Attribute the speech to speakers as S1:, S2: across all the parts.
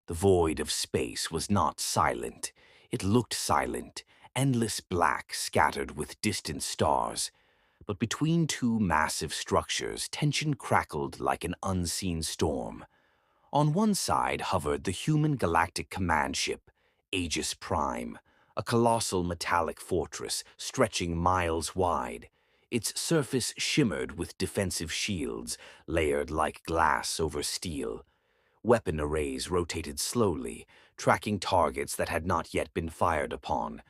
S1: The void of space was not silent. It looked silent, endless black scattered with distant stars. But between two massive structures, tension crackled like an unseen storm. On one side hovered the human galactic command ship, Aegis Prime, a colossal metallic fortress stretching miles wide. Its surface shimmered with defensive shields, layered like glass over steel. Weapon arrays rotated slowly, tracking targets that had not yet been fired upon.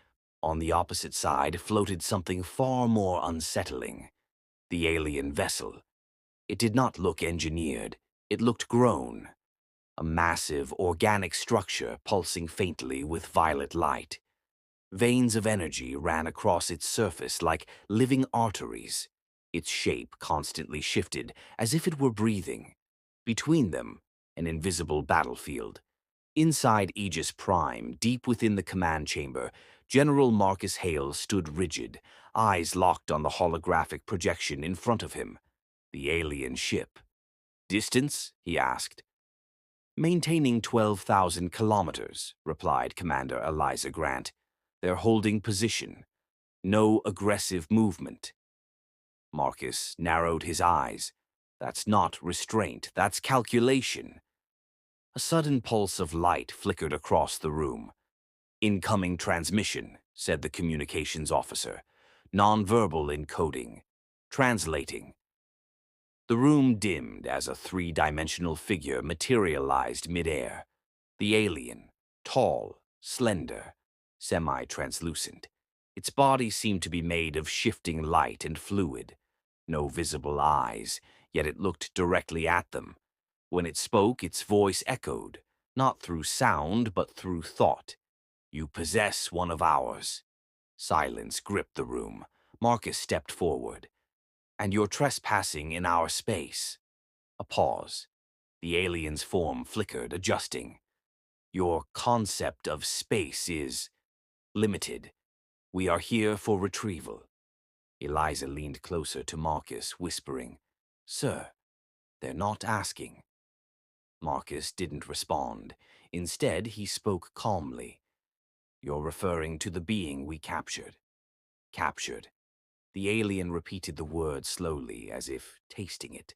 S1: On the opposite side floated something far more unsettling: the alien vessel. It did not look engineered. It looked grown. A massive, organic structure pulsing faintly with violet light. Veins of energy ran across its surface like living arteries. Its shape constantly shifted, as if it were breathing. Between them, an invisible battlefield. Inside Aegis Prime, deep within the command chamber, General Marcus Hale stood rigid, eyes locked on the holographic projection in front of him. The alien ship. "Distance?" he asked. "Maintaining 12,000 kilometers," replied Commander Eliza Grant. "They're holding position. No aggressive movement." Marcus narrowed his eyes. "That's not restraint, that's calculation." A sudden pulse of light flickered across the room. "Incoming transmission," said the communications officer. "Nonverbal encoding. Translating." The room dimmed as a three-dimensional figure materialized midair. The alien, tall, slender, semi-translucent. Its body seemed to be made of shifting light and fluid. No visible eyes, yet it looked directly at them. When it spoke, its voice echoed, not through sound but through thought. "You possess one of ours." Silence gripped the room. Marcus stepped forward. "And you're trespassing in our space." A pause. The alien's form flickered, adjusting. "Your concept of space is limited. We are here for retrieval." Eliza leaned closer to Marcus, whispering, "Sir, they're not asking." Marcus didn't respond. Instead, he spoke calmly. "You're referring to the being we captured." "Captured." The alien repeated the word slowly, as if tasting it.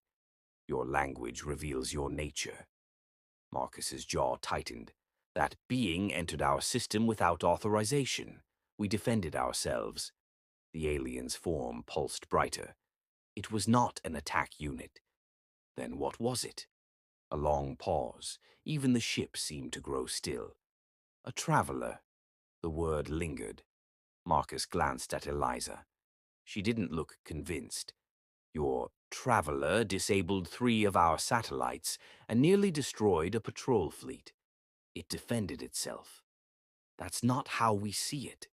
S1: "Your language reveals your nature." Marcus's jaw tightened. "That being entered our system without authorization. We defended ourselves." The alien's form pulsed brighter. "It was not an attack unit." "Then what was it?" A long pause. Even the ship seemed to grow still. "A traveler." The word lingered. Marcus glanced at Eliza. She didn't look convinced. "Your traveler disabled 3 of our satellites and nearly destroyed a patrol fleet. It defended itself." "That's not how we see it."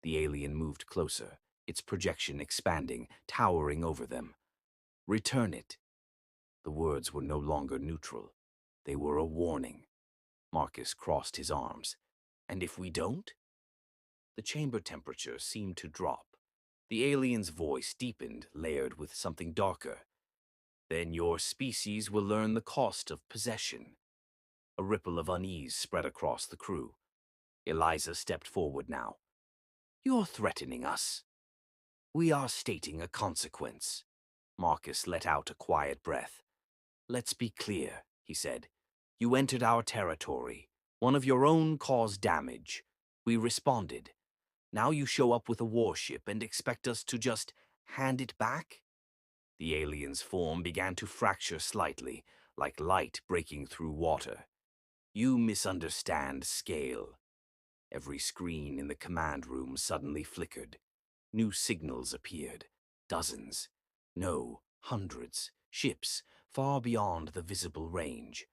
S1: The alien moved closer, its projection expanding, towering over them. "Return it." The words were no longer neutral. They were a warning. Marcus crossed his arms. "And if we don't?" The chamber temperature seemed to drop. The alien's voice deepened, layered with something darker. "Then your species will learn the cost of possession." A ripple of unease spread across the crew. Eliza stepped forward now. "You're threatening us." "We are stating a consequence." Marcus let out a quiet breath. "Let's be clear," he said. "You entered our territory. One of your own caused damage. We responded. Now you show up with a warship and expect us to just hand it back?" The alien's form began to fracture slightly, like light breaking through water. "You misunderstand scale." Every screen in the command room suddenly flickered. New signals appeared. Dozens. No, hundreds. Ships, far beyond the visible range.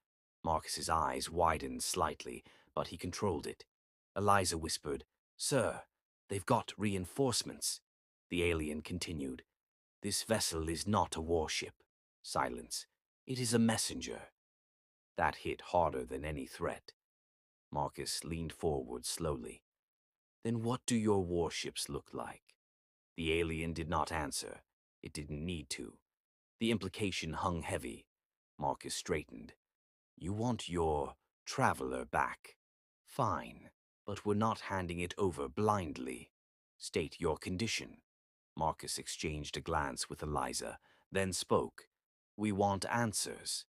S1: Marcus's eyes widened slightly, but he controlled it. Eliza whispered, "Sir, they've got reinforcements." The alien continued, "This vessel is not a warship." Silence. "It is a messenger." That hit harder than any threat. Marcus leaned forward slowly. "Then what do your warships look like?" The alien did not answer. It didn't need to. The implication hung heavy. Marcus straightened. "You want your Traveler back. Fine, but we're not handing it over blindly. State your condition. Marcus exchanged a glance with Eliza, then spoke. We want answers.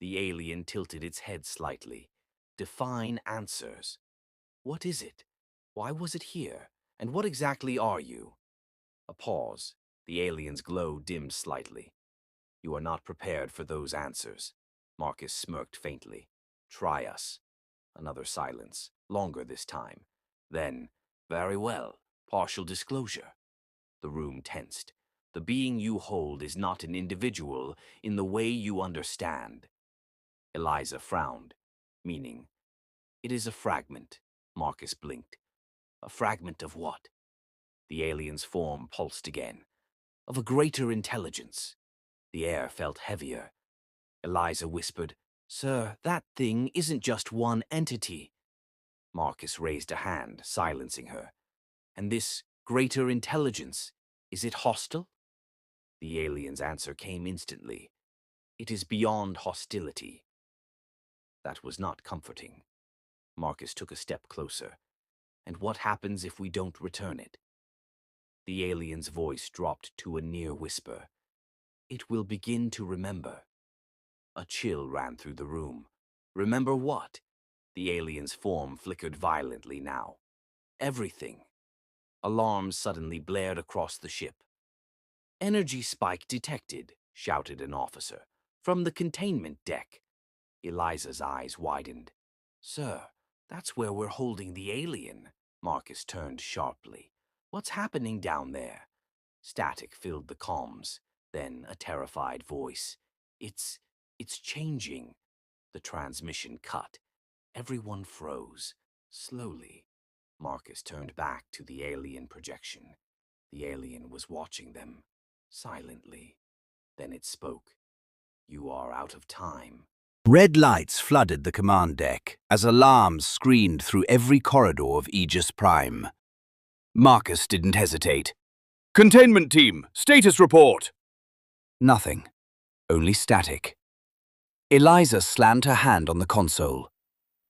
S1: The alien tilted its head slightly. Define answers. What is it? Why was it here? And what exactly are you? A pause. The alien's glow dimmed slightly. You are not prepared for those answers. Marcus smirked faintly. Try us. Another silence, longer this time. Then, very well, partial disclosure. The room tensed. The being you hold is not an individual in the way you understand. Eliza frowned, meaning, it is a fragment. Marcus blinked. A fragment of what? The alien's form pulsed again. Of a greater intelligence. The air felt heavier. Eliza whispered, Sir, that thing isn't just one entity. Marcus raised a hand, silencing her. And this greater intelligence, is it hostile? The alien's answer came instantly. It is beyond hostility. That was not comforting. Marcus took a step closer. And what happens if we don't return it? The alien's voice dropped to a near whisper. It will begin to remember. A chill ran through the room. Remember what? The alien's form flickered violently now. Everything. Alarms suddenly blared across the ship. Energy spike detected, shouted an officer. From the containment deck. Eliza's eyes widened. Sir, that's where we're holding the alien. Marcus turned sharply. What's happening down there? Static filled the comms. Then a terrified voice. It's changing. The transmission cut. Everyone froze. Slowly. Marcus turned back to the alien projection. The alien was watching them. Silently. Then it spoke. You are out of time.
S2: Red lights flooded the command deck as alarms screamed through every corridor of Aegis Prime. Marcus didn't hesitate. Containment team, status report! Nothing. Only static. Eliza slammed her hand on the console.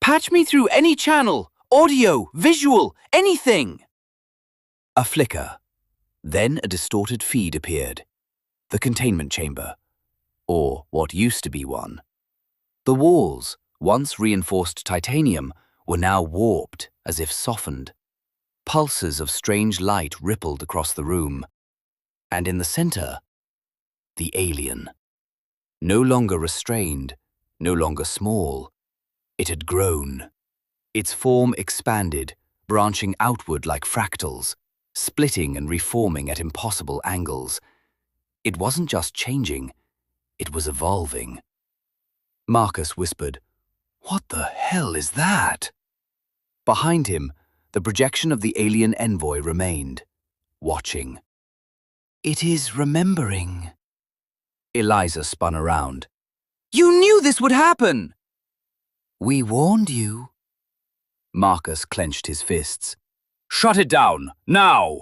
S2: Patch me through any channel, audio, visual, anything! A flicker. Then a distorted feed appeared. The containment chamber. Or what used to be one. The walls, once reinforced titanium, were now warped, as if softened. Pulses of strange light rippled across the room. And in the center, the alien. No longer restrained, no longer small. It had grown. Its form expanded, branching outward like fractals, splitting and reforming at impossible angles. It wasn't just changing, it was evolving. Marcus whispered, What the hell is that? Behind him, the projection of the alien envoy remained, watching. It is remembering. Eliza spun around. You knew this would happen! We warned you. Marcus clenched his fists. Shut it down, now!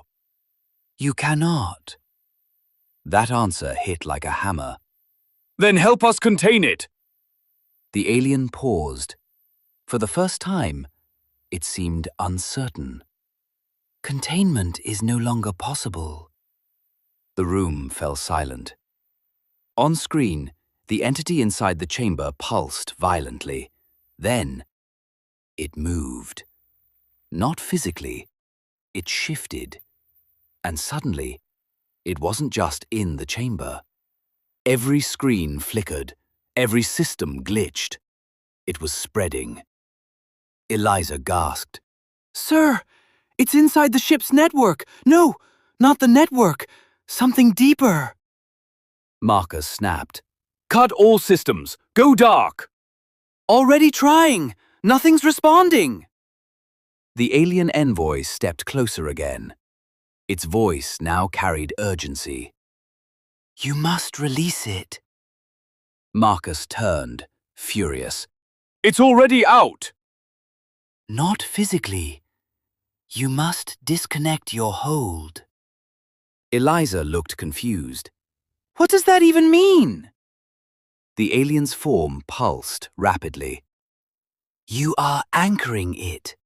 S2: You cannot. That answer hit like a hammer. Then help us contain it! The alien paused. For the first time, it seemed uncertain. Containment is no longer possible. The room fell silent. On screen, the entity inside the chamber pulsed violently. Then, it moved. Not physically, it shifted. And suddenly, it wasn't just in the chamber. Every screen flickered. Every system glitched. It was spreading. Eliza gasped. Sir, it's inside the ship's network. No, not the network. Something deeper. Marcus snapped. Cut all systems. Go dark. Already trying. Nothing's responding. The alien envoy stepped closer again. Its voice now carried urgency. You must release it. Marcus turned, furious. It's already out! Not physically. You must disconnect your hold. Eliza looked confused. What does that even mean? The alien's form pulsed rapidly. You are anchoring it.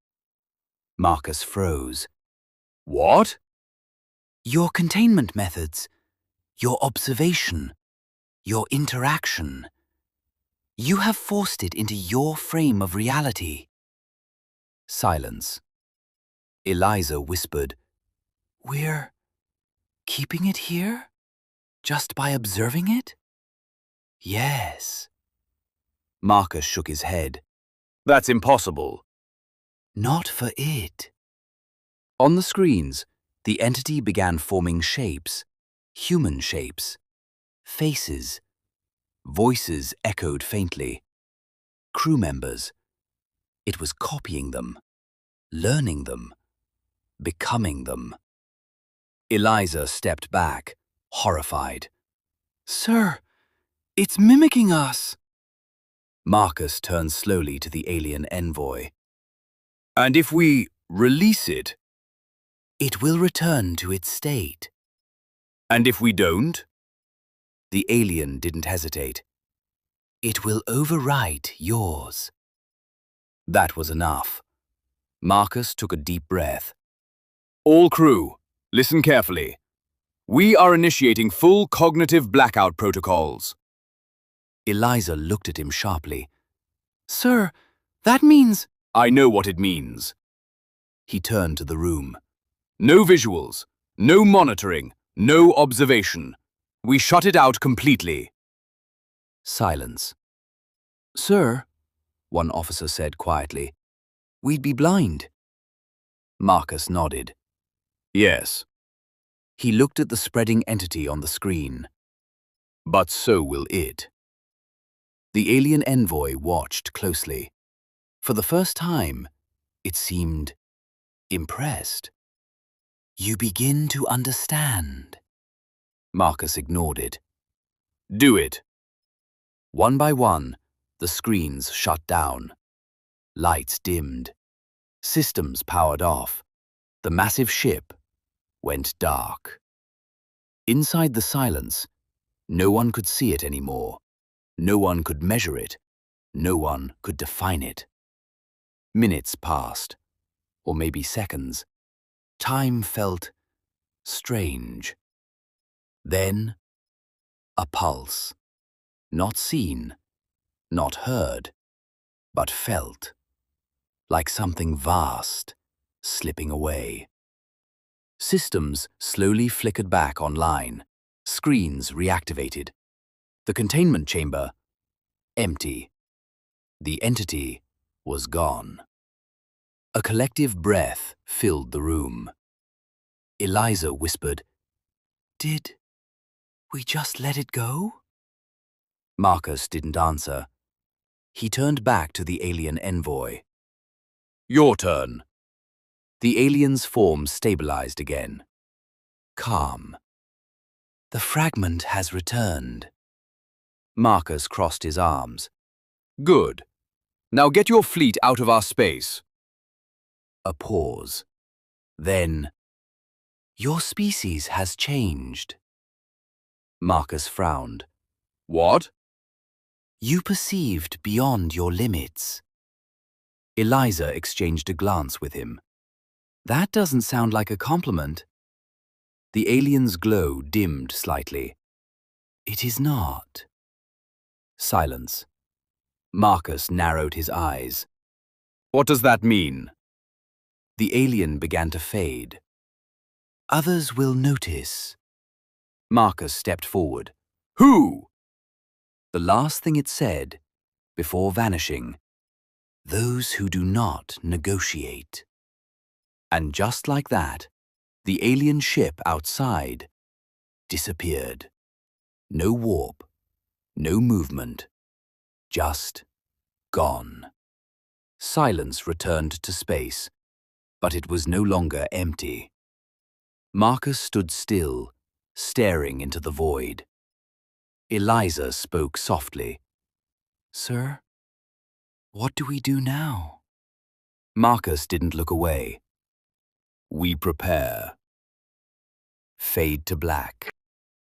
S2: Marcus froze. What? Your containment methods, your observation, your interaction. You have forced it into your frame of reality. Silence. Eliza whispered, We're keeping it here? Just by observing it? Yes. Marcus shook his head. That's impossible. Not for it. On the screens, the entity began forming shapes, human shapes, faces. Voices echoed faintly. Crew members. It was copying them, learning them, becoming them. Eliza stepped back, horrified. Sir, it's mimicking us. Marcus turned slowly to the alien envoy. And if we release it? It will return to its state. And if we don't? The alien didn't hesitate. It will overwrite yours. That was enough. Marcus took a deep breath. All crew, listen carefully. We are initiating full cognitive blackout protocols. Eliza looked at him sharply. Sir, that means… I know what it means. He turned to the room. No visuals, no monitoring, no observation. We shut it out completely. Silence. Sir, one officer said quietly, we'd be blind. Marcus nodded. Yes. He looked at the spreading entity on the screen. But so will it. The alien envoy watched closely. For the first time, it seemed impressed. You begin to understand. Marcus ignored it. Do it. One by one, the screens shut down. Lights dimmed. Systems powered off. The massive ship went dark. Inside the silence, no one could see it anymore. No one could measure it. No one could define it. Minutes passed, or maybe seconds. Time felt strange. Then, a pulse. Not seen, not heard, but felt. Like something vast, slipping away. Systems slowly flickered back online. Screens reactivated. The containment chamber, empty. The entity was gone. A collective breath filled the room. Eliza whispered, Did we just let it go? Marcus didn't answer. He turned back to the alien envoy. Your turn. The alien's form stabilized again. Calm. The fragment has returned. Marcus crossed his arms. Good. Now get your fleet out of our space. A pause. Then, your species has changed. Marcus frowned. What? You perceived beyond your limits. Eliza exchanged a glance with him. That doesn't sound like a compliment. The alien's glow dimmed slightly. It is not. Silence. Marcus narrowed his eyes. What does that mean? The alien began to fade. Others will notice. Marcus stepped forward. Who? The last thing it said, before vanishing, those who do not negotiate. And just like that, the alien ship outside disappeared. No warp, no movement, just gone. Silence returned to space, but it was no longer empty. Marcus stood still, staring into the void. Eliza spoke softly. Sir, what do we do now? Marcus didn't look away. We prepare. Fade to black.